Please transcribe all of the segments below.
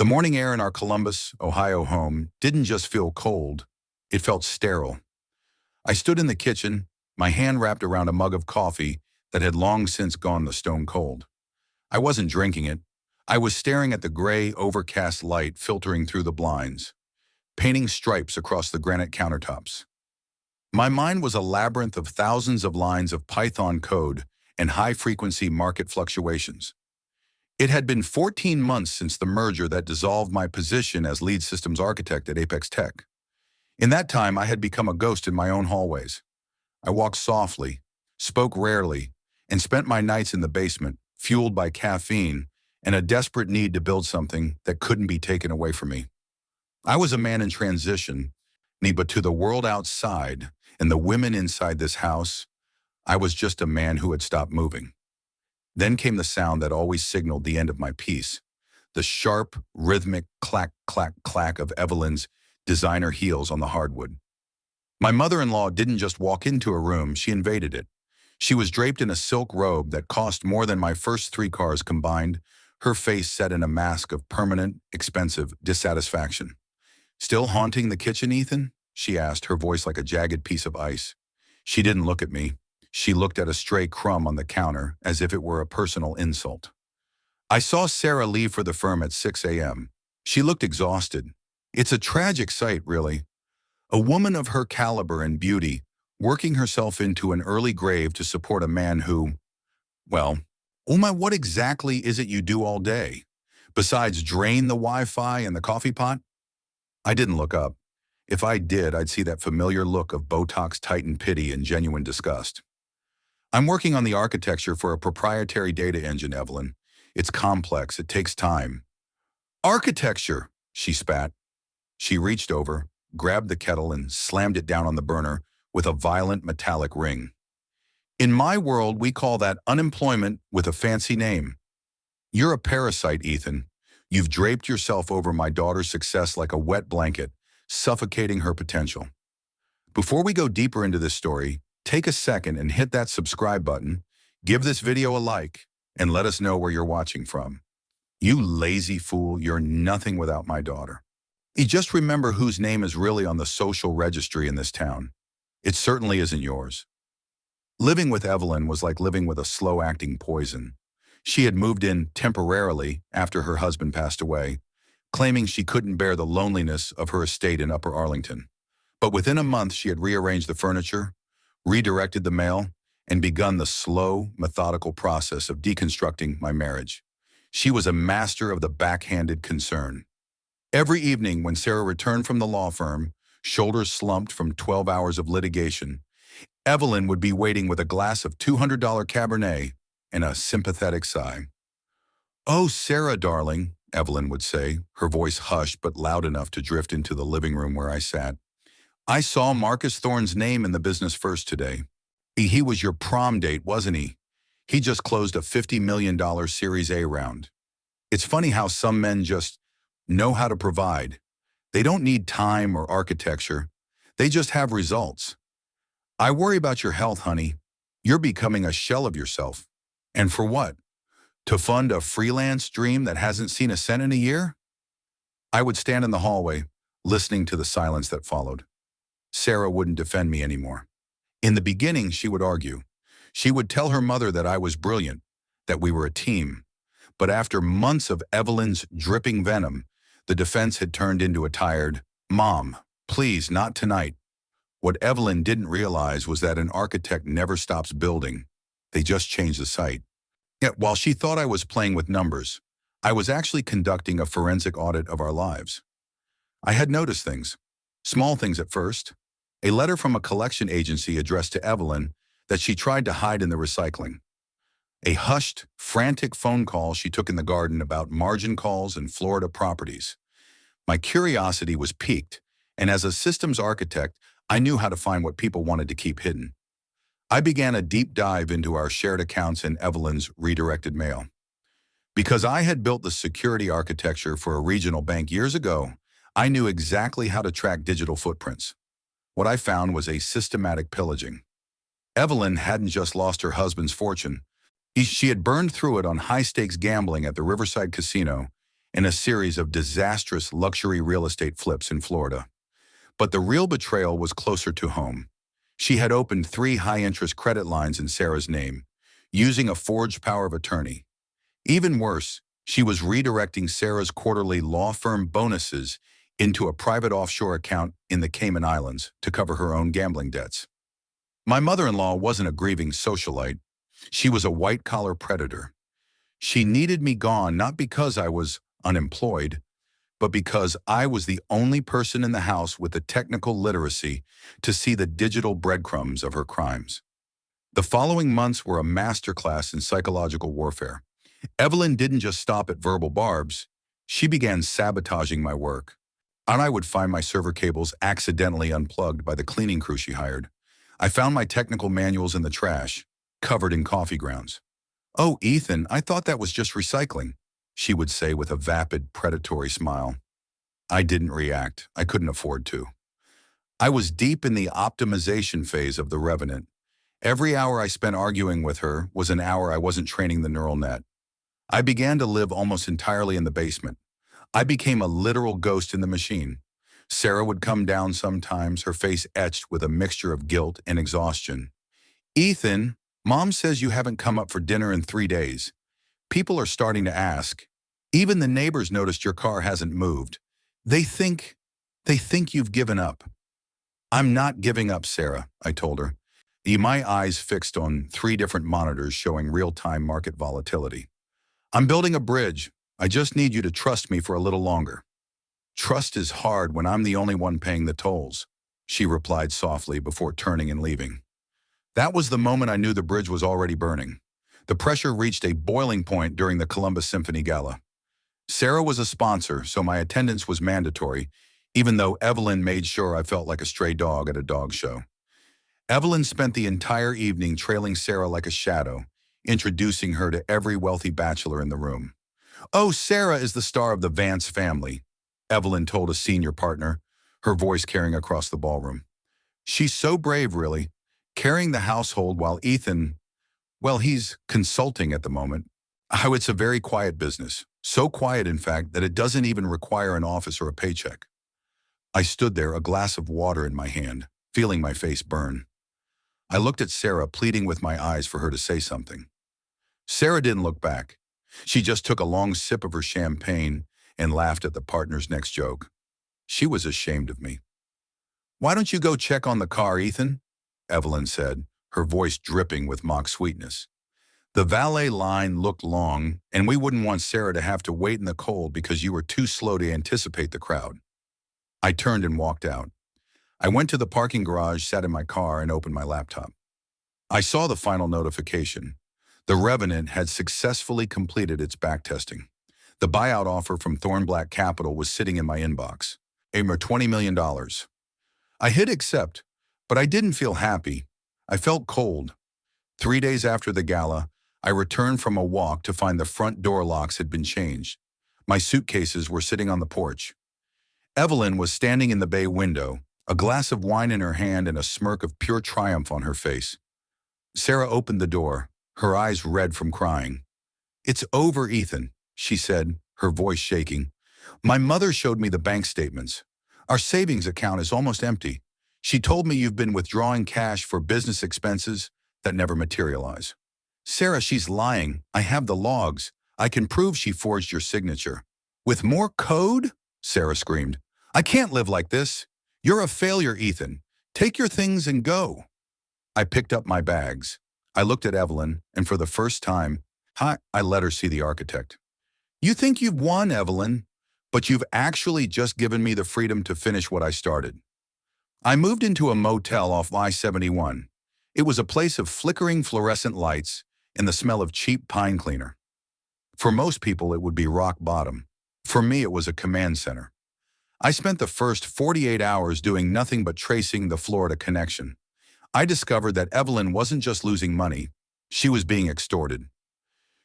The morning air in our Columbus, Ohio home didn't just feel cold, it felt sterile. I stood in the kitchen, my hand wrapped around a mug of coffee that had long since gone the stone cold. I wasn't drinking it. I was staring at the gray, overcast light filtering through the blinds, painting stripes across the granite countertops. My mind was a labyrinth of thousands of lines of Python code and high-frequency market fluctuations. It had been 14 months since the merger that dissolved my position as lead systems architect at Apex Tech. In that time, I had become a ghost in my own hallways. I walked softly, spoke rarely, and spent my nights in the basement, fueled by caffeine and a desperate need to build something that couldn't be taken away from me. I was a man in transition, but to the world outside and the women inside this house, I was just a man who had stopped moving. Then came the sound that always signaled the end of my piece, the sharp, rhythmic clack, clack, clack of Evelyn's designer heels on the hardwood. My mother-in-law didn't just walk into a room, she invaded it. She was draped in a silk robe that cost more than my first 3 cars combined, her face set in a mask of permanent, expensive dissatisfaction. "Still haunting the kitchen, Ethan?" she asked, her voice like a jagged piece of ice. She didn't look at me. She looked at a stray crumb on the counter as if it were a personal insult. I saw Sarah leave for the firm at 6 a.m. She looked exhausted. It's a tragic sight, really. A woman of her caliber and beauty working herself into an early grave to support a man who, well, Uma, what exactly is it you do all day, besides drain the Wi-Fi and the coffee pot? I didn't look up. If I did, I'd see that familiar look of Botox-tightened pity and genuine disgust. "I'm working on the architecture for a proprietary data engine, Evelyn. It's complex, it takes time." "Architecture," she spat. She reached over, grabbed the kettle and slammed it down on the burner with a violent metallic ring. "In my world, we call that unemployment with a fancy name. You're a parasite, Ethan. You've draped yourself over my daughter's success like a wet blanket, suffocating her potential." Before we go deeper into this story, take a second and hit that subscribe button, give this video a like, and let us know where you're watching from. You lazy fool, you're nothing without my daughter. You just remember whose name is really on the social registry in this town. It certainly isn't yours. Living with Evelyn was like living with a slow-acting poison. She had moved in temporarily after her husband passed away, claiming she couldn't bear the loneliness of her estate in Upper Arlington. But within a month, she had rearranged the furniture, redirected the mail, and begun the slow, methodical process of deconstructing my marriage. She was a master of the backhanded concern. Every evening when Sarah returned from the law firm, shoulders slumped from 12 hours of litigation, Evelyn would be waiting with a glass of $200 Cabernet and a sympathetic sigh. "Oh, Sarah, darling," Evelyn would say, her voice hushed but loud enough to drift into the living room where I sat. "I saw Marcus Thorne's name in the business first today. He was your prom date, wasn't he? He just closed a $50 million Series A round. It's funny how some men just know how to provide. They don't need time or architecture. They just have results. I worry about your health, honey. You're becoming a shell of yourself. And for what? To fund a freelance dream that hasn't seen a cent in a year?" I would stand in the hallway, listening to the silence that followed. Sarah wouldn't defend me anymore. In the beginning, she would argue. She would tell her mother that I was brilliant, that we were a team. But after months of Evelyn's dripping venom, the defense had turned into a tired, "Mom, please, not tonight." What Evelyn didn't realize was that an architect never stops building. They just change the site. Yet while she thought I was playing with numbers, I was actually conducting a forensic audit of our lives. I had noticed things, small things at first. A letter from a collection agency addressed to Evelyn that she tried to hide in the recycling. A hushed, frantic phone call she took in the garden about margin calls and Florida properties. My curiosity was piqued, and as a systems architect, I knew how to find what people wanted to keep hidden. I began a deep dive into our shared accounts and Evelyn's redirected mail. Because I had built the security architecture for a regional bank years ago, I knew exactly how to track digital footprints. What I found was a systematic pillaging. Evelyn hadn't just lost her husband's fortune. She had burned through it on high-stakes gambling at the Riverside Casino in a series of disastrous luxury real estate flips in Florida. But the real betrayal was closer to home. She had opened 3 high-interest credit lines in Sarah's name, using a forged power of attorney. Even worse, she was redirecting Sarah's quarterly law firm bonuses into a private offshore account in the Cayman Islands to cover her own gambling debts. My mother-in-law wasn't a grieving socialite. She was a white-collar predator. She needed me gone not because I was unemployed, but because I was the only person in the house with the technical literacy to see the digital breadcrumbs of her crimes. The following months were a masterclass in psychological warfare. Evelyn didn't just stop at verbal barbs. She began sabotaging my work. And I would find my server cables accidentally unplugged by the cleaning crew she hired. I found my technical manuals in the trash, covered in coffee grounds. "Oh, Ethan, I thought that was just recycling," she would say with a vapid, predatory smile. I didn't react. I couldn't afford to. I was deep in the optimization phase of the Revenant. Every hour I spent arguing with her was an hour I wasn't training the neural net. I began to live almost entirely in the basement. I became a literal ghost in the machine. Sarah would come down sometimes, her face etched with a mixture of guilt and exhaustion. "Ethan, Mom says you haven't come up for dinner in 3 days. People are starting to ask. Even the neighbors noticed your car hasn't moved. They think you've given up." "I'm not giving up, Sarah," I told her, my eyes fixed on 3 different monitors showing real-time market volatility. "I'm building a bridge. I just need you to trust me for a little longer." "Trust is hard when I'm the only one paying the tolls," she replied softly before turning and leaving. That was the moment I knew the bridge was already burning. The pressure reached a boiling point during the Columbus Symphony Gala. Sarah was a sponsor, so my attendance was mandatory, even though Evelyn made sure I felt like a stray dog at a dog show. Evelyn spent the entire evening trailing Sarah like a shadow, introducing her to every wealthy bachelor in the room. "Oh, Sarah is the star of the Vance family," Evelyn told a senior partner, her voice carrying across the ballroom. "She's so brave, really, carrying the household while Ethan, well, he's consulting at the moment. Oh, it's a very quiet business. So quiet, in fact, that it doesn't even require an office or a paycheck." I stood there, a glass of water in my hand, feeling my face burn. I looked at Sarah, pleading with my eyes for her to say something. Sarah didn't look back. She just took a long sip of her champagne and laughed at the partner's next joke. She was ashamed of me. "Why don't you go check on the car, Ethan?" Evelyn said, her voice dripping with mock sweetness. "The valet line looked long, and we wouldn't want Sarah to have to wait in the cold because you were too slow to anticipate the crowd." I turned and walked out. I went to the parking garage, sat in my car, and opened my laptop. I saw the final notification. The Revenant had successfully completed its backtesting. The buyout offer from Thornblack Capital was sitting in my inbox. Over $20 million. I hit accept, but I didn't feel happy. I felt cold. 3 days after the gala, I returned from a walk to find the front door locks had been changed. My suitcases were sitting on the porch. Evelyn was standing in the bay window, a glass of wine in her hand and a smirk of pure triumph on her face. Sarah opened the door, her eyes red from crying. "It's over, Ethan," she said, her voice shaking. "My mother showed me the bank statements. Our savings account is almost empty. She told me you've been withdrawing cash for business expenses that never materialize." "Sarah, she's lying. I have the logs. I can prove she forged your signature." "With more code?" Sarah screamed. "I can't live like this. You're a failure, Ethan. Take your things and go." I picked up my bags. I looked at Evelyn, and for the first time, I let her see the architect. "You think you've won, Evelyn, but you've actually just given me the freedom to finish what I started." I moved into a motel off I-71. It was a place of flickering fluorescent lights and the smell of cheap pine cleaner. For most people, it would be rock bottom. For me, it was a command center. I spent the first 48 hours doing nothing but tracing the Florida connection. I discovered that Evelyn wasn't just losing money, she was being extorted.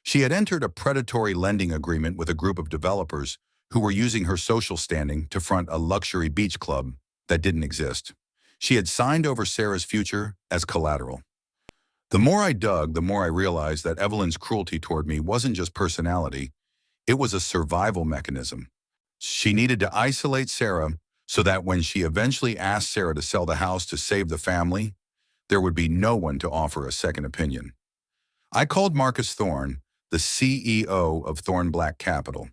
She had entered a predatory lending agreement with a group of developers who were using her social standing to front a luxury beach club that didn't exist. She had signed over Sarah's future as collateral. The more I dug, the more I realized that Evelyn's cruelty toward me wasn't just personality, It was a survival mechanism. She needed to isolate Sarah so that when she eventually asked Sarah to sell the house to save the family, there would be no one to offer a second opinion. I called Marcus Thorne, the CEO of Thorne Black Capital.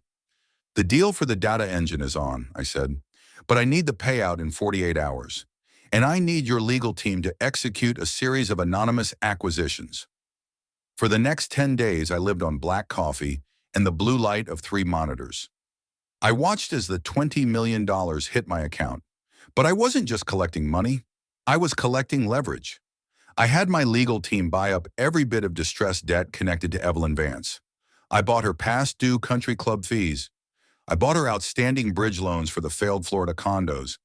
"The deal for the data engine is on," I said, "but I need the payout in 48 hours. And I need your legal team to execute a series of anonymous acquisitions." For the next 10 days, I lived on black coffee and the blue light of 3 monitors. I watched as the $20 million hit my account. But I wasn't just collecting money. I was collecting leverage. I had my legal team buy up every bit of distressed debt connected to Evelyn Vance. I bought her past due country club fees. I bought her outstanding bridge loans for the failed Florida condos.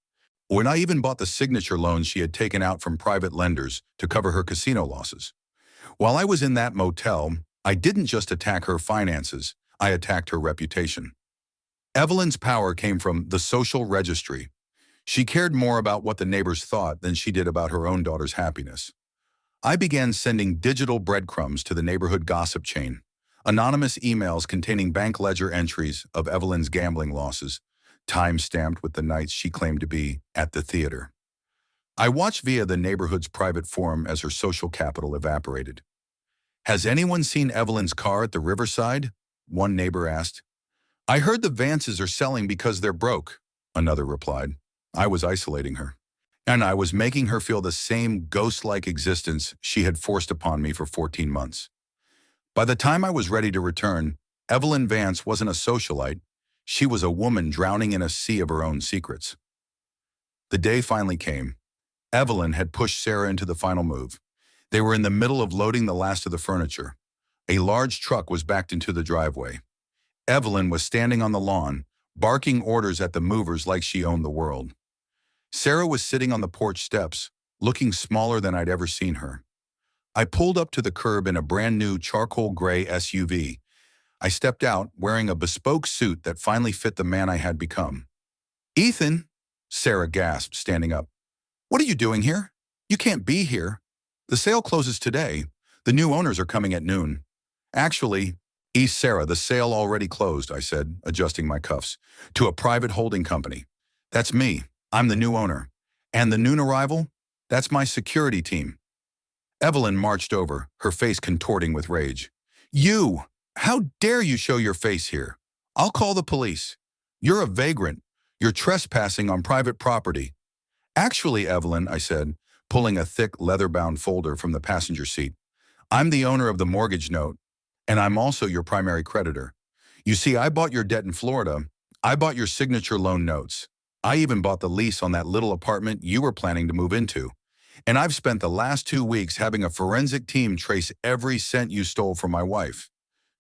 When I even bought the signature loans she had taken out from private lenders to cover her casino losses. While I was in that motel, I didn't just attack her finances, I attacked her reputation. Evelyn's power came from the social registry. She cared more about what the neighbors thought than she did about her own daughter's happiness. I began sending digital breadcrumbs to the neighborhood gossip chain, anonymous emails containing bank ledger entries of Evelyn's gambling losses, time-stamped with the nights she claimed to be at the theater. I watched via the neighborhood's private forum as her social capital evaporated. "Has anyone seen Evelyn's car at the riverside?" one neighbor asked. "I heard the Vances are selling because they're broke," another replied. I was isolating her. And I was making her feel the same ghost-like existence she had forced upon me for 14 months. By the time I was ready to return, Evelyn Vance wasn't a socialite. She was a woman drowning in a sea of her own secrets. The day finally came. Evelyn had pushed Sarah into the final move. They were in the middle of loading the last of the furniture. A large truck was backed into the driveway. Evelyn was standing on the lawn, barking orders at the movers like she owned the world. Sarah was sitting on the porch steps, looking smaller than I'd ever seen her. I pulled up to the curb in a brand new charcoal gray SUV. I stepped out, wearing a bespoke suit that finally fit the man I had become. "Ethan," Sarah gasped, standing up. "What are you doing here? You can't be here. The sale closes today. The new owners are coming at noon." "Actually, Sarah, the sale already closed," I said, adjusting my cuffs, "to a private holding company. That's me. I'm the new owner. And the noon arrival? That's my security team." Evelyn marched over, her face contorting with rage. "You! How dare you show your face here? I'll call the police. You're a vagrant. You're trespassing on private property." "Actually, Evelyn," I said, pulling a thick leather-bound folder from the passenger seat, "I'm the owner of the mortgage note, and I'm also your primary creditor. You see, I bought your debt in Florida. I bought your signature loan notes. I even bought the lease on that little apartment you were planning to move into. And I've spent the last 2 weeks having a forensic team trace every cent you stole from my wife."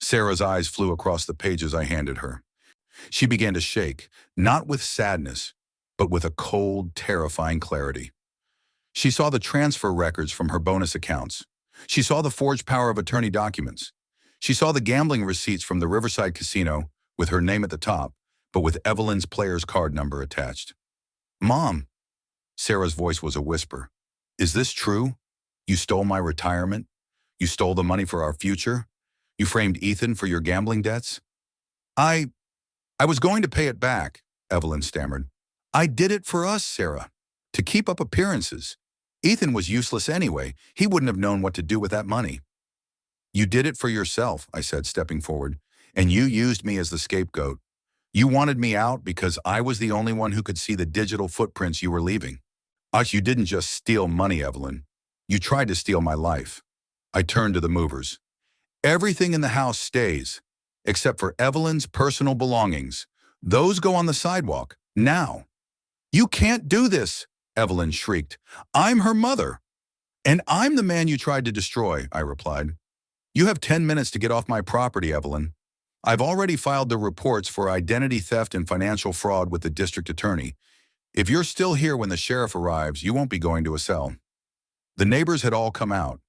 Sarah's eyes flew across the pages I handed her. She began to shake, not with sadness, but with a cold, terrifying clarity. She saw the transfer records from her bonus accounts. She saw the forged power of attorney documents. She saw the gambling receipts from the Riverside Casino, with her name at the top, but with Evelyn's player's card number attached. "Mom," Sarah's voice was a whisper, "is this true? You stole my retirement? You stole the money for our future? You framed Ethan for your gambling debts?" I was going to pay it back," Evelyn stammered. "I did it for us, Sarah, to keep up appearances. Ethan was useless anyway. He wouldn't have known what to do with that money." "You did it for yourself," I said, stepping forward, "and you used me as the scapegoat. You wanted me out because I was the only one who could see the digital footprints you were leaving. You didn't just steal money, Evelyn. You tried to steal my life." I turned to the movers. "Everything in the house stays, except for Evelyn's personal belongings. Those go on the sidewalk, now." "You can't do this," Evelyn shrieked. "I'm her mother." "And I'm the man you tried to destroy," I replied. "You have 10 minutes to get off my property, Evelyn. I've already filed the reports for identity theft and financial fraud with the district attorney. If you're still here when the sheriff arrives, you won't be going to a cell." The neighbors had all come out.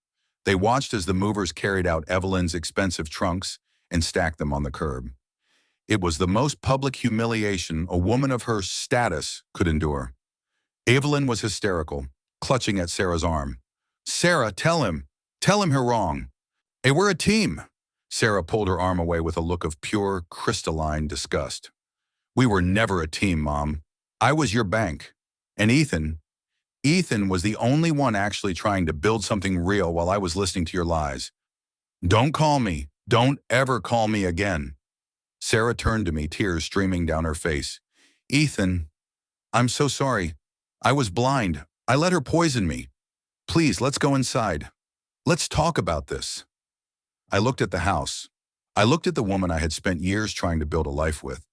They watched as the movers carried out Evelyn's expensive trunks and stacked them on the curb. It was the most public humiliation a woman of her status could endure. Evelyn was hysterical, clutching at Sarah's arm. "Sarah, tell him you're wrong. Hey, we're a team. Sarah pulled her arm away with a look of pure, crystalline disgust. We were never a team, Mom. I was your bank. And Ethan was the only one actually trying to build something real while I was listening to your lies. Don't call me. Don't ever call me again. Sarah turned to me, tears streaming down her face. Ethan, I'm so sorry. I was blind. I let her poison me. Please, let's go inside. Let's talk about this. I looked at the house. I looked at the woman I had spent years trying to build a life with.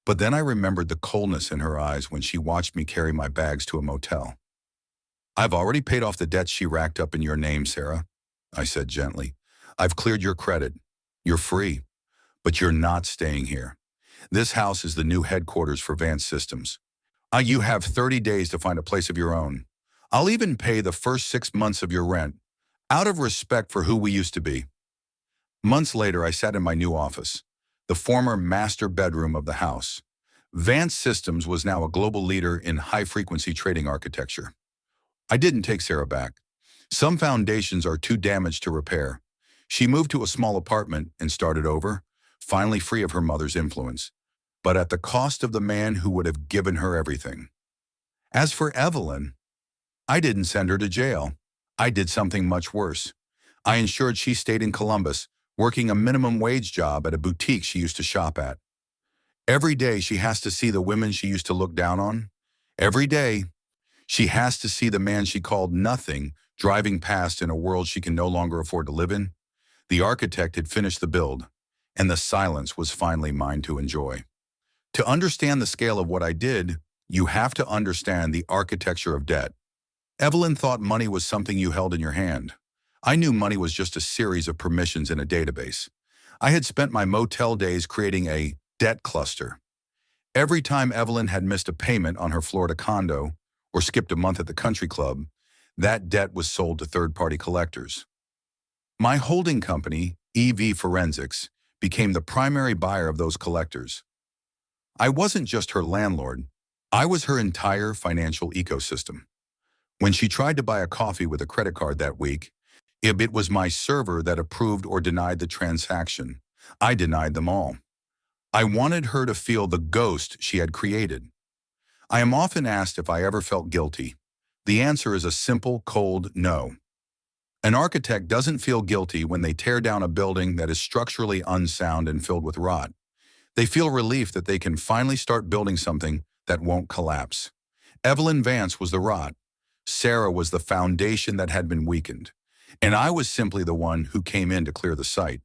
But then I remembered the coldness in her eyes when she watched me carry my bags to a motel. I've already paid off the debts she racked up in your name, Sarah, I said gently. I've cleared your credit. You're free. But you're not staying here. This house is the new headquarters for Vance Systems. You have 30 days to find a place of your own. I'll even pay the first 6 months of your rent, out of respect for who we used to be. Months later, I sat in my new office, the former master bedroom of the house. Vance Systems was now a global leader in high-frequency trading architecture. I didn't take Sarah back. Some foundations are too damaged to repair. She moved to a small apartment and started over, finally free of her mother's influence, but at the cost of the man who would have given her everything. As for Evelyn, I didn't send her to jail. I did something much worse. I ensured she stayed in Columbus, working a minimum wage job at a boutique she used to shop at. Every day she has to see the women she used to look down on. Every day she has to see the man she called nothing driving past in a world she can no longer afford to live in. The architect had finished the build, and the silence was finally mine to enjoy. To understand the scale of what I did, you have to understand the architecture of debt. Evelyn thought money was something you held in your hand. I knew money was just a series of permissions in a database. I had spent my motel days creating a debt cluster. Every time Evelyn had missed a payment on her Florida condo or skipped a month at the country club, that debt was sold to third-party collectors. My holding company, EV Forensics, became the primary buyer of those collectors. I wasn't just her landlord. I was her entire financial ecosystem. When she tried to buy a coffee with a credit card that week, it was my server that approved or denied the transaction. I denied them all. I wanted her to feel the ghost she had created. I am often asked if I ever felt guilty. The answer is a simple, cold no. An architect doesn't feel guilty when they tear down a building that is structurally unsound and filled with rot. They feel relief that they can finally start building something that won't collapse. Evelyn Vance was the rot. Sarah was the foundation that had been weakened. And I was simply the one who came in to clear the site.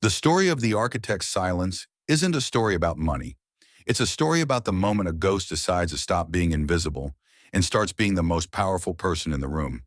The story of the architect's silence isn't a story about money. It's a story about the moment a ghost decides to stop being invisible and starts being the most powerful person in the room.